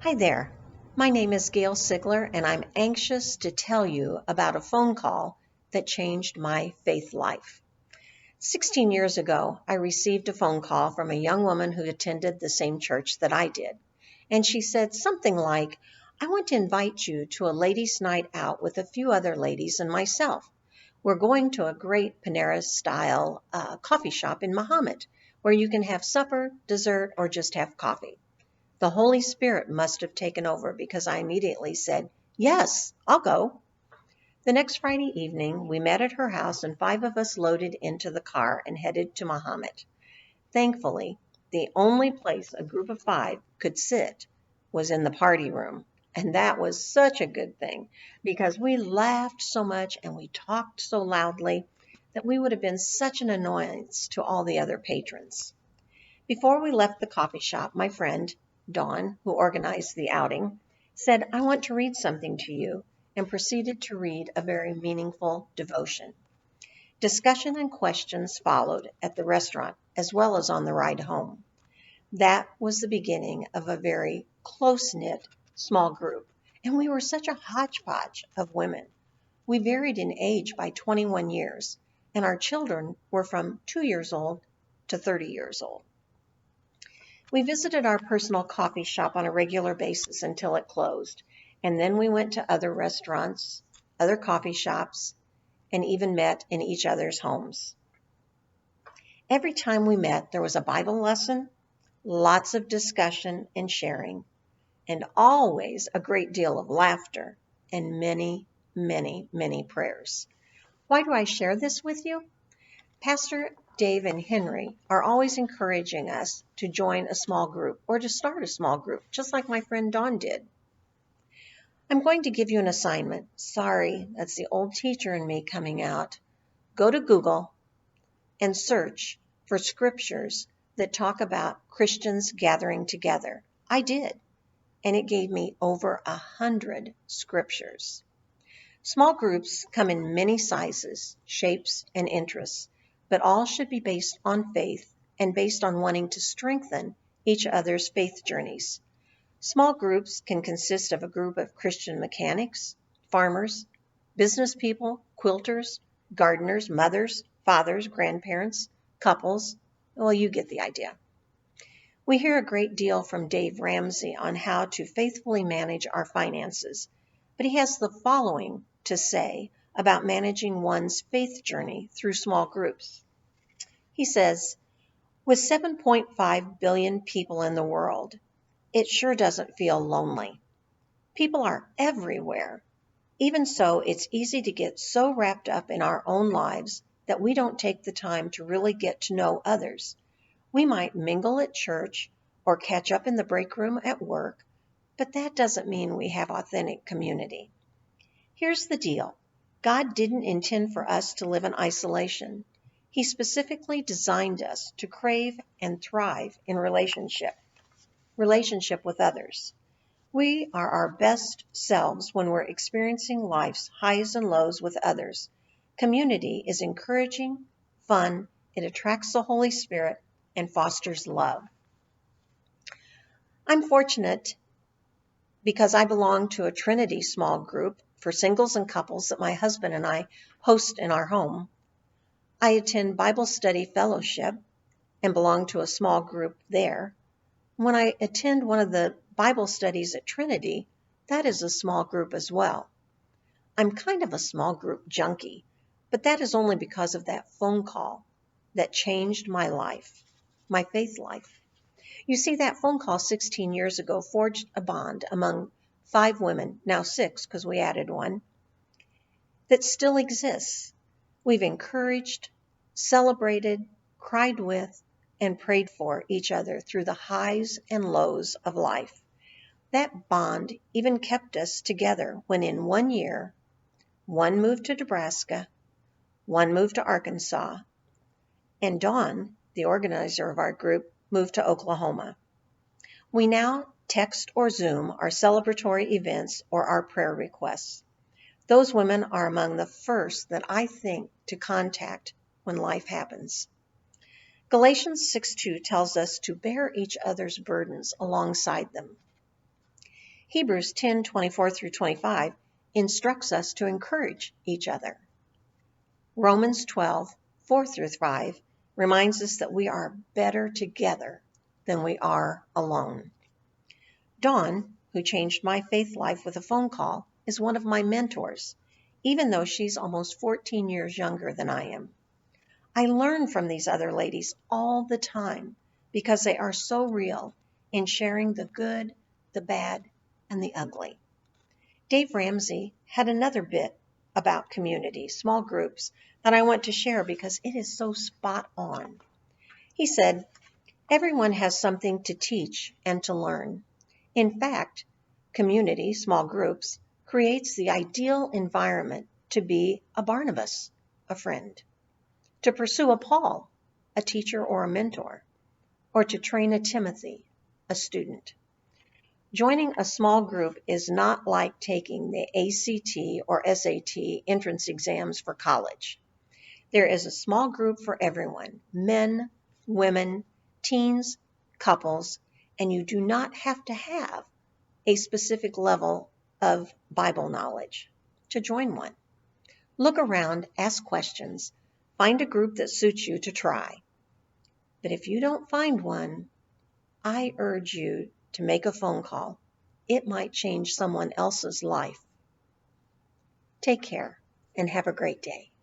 Hi there. My name is Gail Sigler, and I'm anxious to tell you about a phone call that changed my faith life. 16 years ago, I received a phone call from a young woman who attended the same church that I did. And she said something like, I want to invite you to a ladies' night out with a few other ladies and myself. We're going to a great Panera-style coffee shop in Mahomet, where you can have supper, dessert, or just have coffee. The Holy Spirit must have taken over because I immediately said, Yes, I'll go. The next Friday evening, we met at her house and 5 of us loaded into the car and headed to Mahomet. Thankfully, the only place a group of 5 could sit was in the party room. And that was such a good thing because we laughed so much and we talked so loudly that we would have been such an annoyance to all the other patrons. Before we left the coffee shop, my friend, Dawn, who organized the outing, said, I want to read something to you, and proceeded to read a very meaningful devotion. Discussion and questions followed at the restaurant as well as on the ride home. That was the beginning of a very close-knit small group, and we were such a hodgepodge of women. We varied in age by 21 years, and our children were from 2 years old to 30 years old. We visited our personal coffee shop on a regular basis until it closed, and then we went to other restaurants, other coffee shops, and even met in each other's homes. Every time we met, there was a Bible lesson, lots of discussion and sharing, and always a great deal of laughter and many, many, many prayers. Why do I share this with you? Pastor Dave and Henry are always encouraging us to join a small group or to start a small group, just like my friend Dawn did. I'm going to give you an assignment. Sorry, that's the old teacher in me coming out. Go to Google and search for scriptures that talk about Christians gathering together. I did, and it gave me over 100 scriptures. Small groups come in many sizes, shapes, and interests, but all should be based on faith and based on wanting to strengthen each other's faith journeys. Small groups can consist of a group of Christian mechanics, farmers, business people, quilters, gardeners, mothers, fathers, grandparents, couples. Well, you get the idea. We hear a great deal from Dave Ramsey on how to faithfully manage our finances, but he has the following to say about managing one's faith journey through small groups. He says, with 7.5 billion people in the world, it sure doesn't feel lonely. People are everywhere. Even so, it's easy to get so wrapped up in our own lives that we don't take the time to really get to know others. We might mingle at church or catch up in the break room at work, but that doesn't mean we have authentic community. Here's the deal. God didn't intend for us to live in isolation. He specifically designed us to crave and thrive in relationship with others. We are our best selves when we're experiencing life's highs and lows with others. Community is encouraging, fun, it attracts the Holy Spirit, and fosters love. I'm fortunate because I belong to a Trinity small group for singles and couples that my husband and I host in our home. I attend Bible study fellowship and belong to a small group there. When I attend one of the Bible studies at Trinity, that is a small group as well. I'm kind of a small group junkie, but that is only because of that phone call that changed my life, my faith life. You see, that phone call 16 years ago forged a bond among 5 women, now 6 because we added one, that still exists. We've encouraged, celebrated, cried with, and prayed for each other through the highs and lows of life. That bond even kept us together when in 1 year, one moved to Nebraska, one moved to Arkansas, and Dawn, the organizer of our group, moved to Oklahoma. We now text or Zoom our celebratory events or our prayer requests. Those women are among the first that I think to contact when life happens. Galatians 6:2 tells us to bear each other's burdens alongside them. Hebrews 10:24 through 25 instructs us to encourage each other. Romans 12:4 through 5 reminds us that we are better together than we are alone. Dawn, who changed my faith life with a phone call, is one of my mentors, even though she's almost 14 years younger than I am. I learn from these other ladies all the time because they are so real in sharing the good, the bad, and the ugly. Dave Ramsey had another bit about community, small groups, that I want to share because it is so spot on. He said, "Everyone has something to teach and to learn. In fact, community, small groups, creates the ideal environment to be a Barnabas, a friend, to pursue a Paul, a teacher or a mentor, or to train a Timothy, a student. Joining a small group is not like taking the ACT or SAT entrance exams for college. There is a small group for everyone, men, women, teens, couples, and you do not have to have a specific level of Bible knowledge to join one. Look around, ask questions, find a group that suits you to try. But if you don't find one, I urge you to make a phone call. It might change someone else's life. Take care and have a great day."